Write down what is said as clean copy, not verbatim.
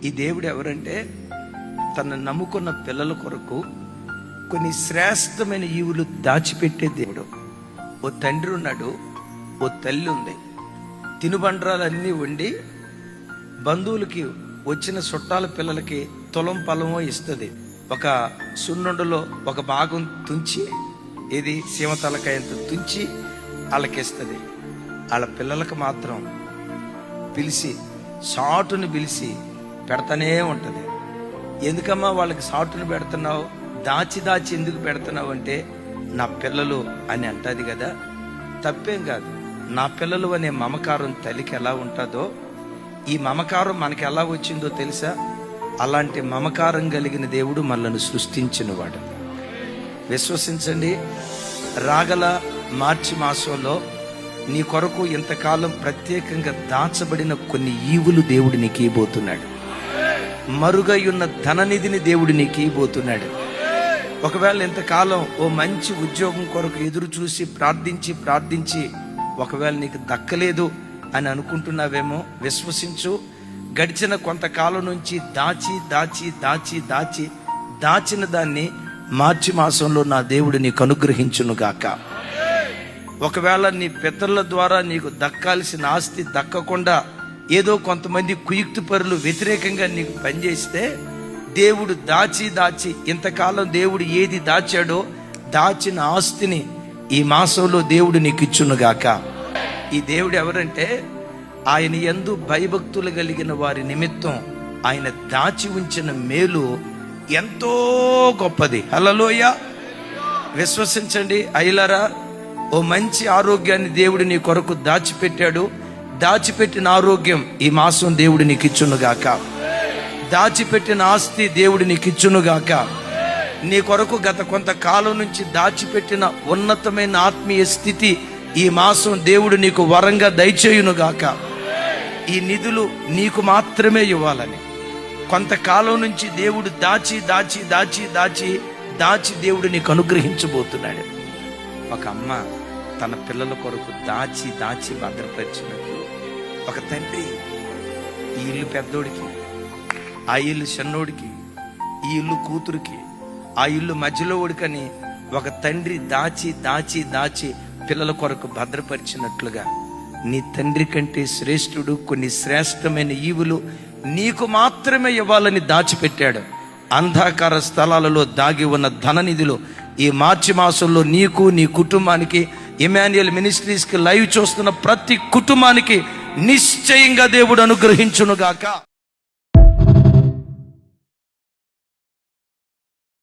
ఈ దేవుడు ఎవరంటే తన నమ్ముకున్న పిల్లల కొరకు కొన్ని శ్రేష్టమైన ఈవులు దాచిపెట్టే దేవుడు. ఓ తండ్రి ఉన్నాడు, ఓ తల్లి ఉంది. తినుబండ్రాలన్నీ వండి బంధువులకి వచ్చిన చుట్టాల పిల్లలకి తులం పొలమో ఇస్తుంది. ఒక సున్నుండలో ఒక భాగం తుంచి, ఇది సీమతలకాయంత తుంచి వాళ్ళకిస్తుంది. వాళ్ళ పిల్లలకు మాత్రం పిలిచి సాటుని పిలిచి పెడతానే ఉంటుంది. ఎందుకమ్మా వాళ్ళకి సాటుని పెడుతున్నావు, దాచి దాచి ఎందుకు పెడుతున్నావు అంటే నా పిల్లలు అని అంటది కదా. తప్పేం కాదు. నా పిల్లలు అనే మమకారం తల్లికి ఎలా ఉంటుందో ఈ మమకారం మనకి ఎలా వచ్చిందో తెలుసా? అలాంటి మమకారం కలిగిన దేవుడు మనల్ని సృష్టించినవాడు. విశ్వసించండి, రాగల మార్చి మాసంలో నీ కొరకు ఇంతకాలం ప్రత్యేకంగా దాచబడిన కొన్ని ఈవులు దేవుడు నీకు ఇవ్వబోతున్నాడు. మరుగై ఉన్న ధననిధిని దేవుడు నీకు ఇవ్వబోతున్నాడు. ఒకవేళ ఇంతకాలం ఓ మంచి ఉద్యోగం కొరకు ఎదురు చూసి ప్రార్థించి ఒకవేళ నీకు దక్కలేదు అని అనుకుంటున్నావేమో, విశ్వసించు. గడిచిన కొంతకాలం నుంచి దాచిన దాన్ని మార్చి మాసంలో నా దేవుడు నీకు అనుగ్రహించును గాక. ఒకవేళ నీ పితరుల ద్వారా నీకు దక్కాల్సిన ఆస్తి దక్కకుండా ఏదో కొంతమంది కుయుక్తి పరులు వ్యతిరేకంగా నీకు పనిచేస్తే దేవుడు దాచి ఇంతకాలం దేవుడు ఏది దాచాడో దాచిన ఆస్తిని ఈ మాసంలో దేవుడు నీకు ఇచ్చునుగాక. ఈ దేవుడు ఎవరంటే ఆయన యందు భయభక్తులు కలిగిన వారి నిమిత్తం ఆయన దాచి ఉంచిన మేలు ఎంతో గొప్పది. హల్లెలూయా. విశ్వసించండి అయ్యలారా, ఓ మంచి ఆరోగ్యాన్ని దేవుడు నీ కొరకు దాచిపెట్టాడు. దాచిపెట్టిన ఆరోగ్యం ఈ మాసం దేవుడు నీకు ఇచ్చునుగాక. దాచిపెట్టిన ఆస్తి దేవుడు నీకు ఇచ్చునుగాక. నీ కొరకు గత కొంతకాలం నుంచి దాచిపెట్టిన ఉన్నతమైన ఆత్మీయ స్థితి ఈ మాసం దేవుడు నీకు వరంగా దయచేయునుగాక. ఈ నిధులు నీకు మాత్రమే ఇవ్వాలని కొంతకాలం నుంచి దేవుడు దాచి దేవుడు నీకు అనుగ్రహించబోతున్నాడు. ఒక అమ్మ తన పిల్లల కొరకు దాచి భద్రపరిచినట్టు ఒక తండ్రి ఈ ఇల్లు పెద్దోడికి, ఆ ఇల్లు చిన్నోడికి, ఈ ఇల్లు కూతురికి, ఆ ఇల్లు మధ్యలో ఓడికని ఒక తండ్రి దాచి పిల్లల కొరకు భద్రపరిచినట్లుగా నీ తండ్రి కంటే శ్రేష్ఠుడు కొన్ని శ్రేష్టమైన ఈవులు నీకు మాత్రమే ఇవ్వాలని దాచిపెట్టాడు. అంధకార స్థలాలలో దాగి ఉన్న ధననిధిలో ఈ మార్చి మాసంలో నీకు, నీ కుటుంబానికి, ఇమాన్యుయల్ మినిస్ట్రీస్కి లైవ్ చూస్తున్న ప్రతి కుటుంబానికి నిశ్చయంగా దేవుడు అనుగ్రహించునుగాక.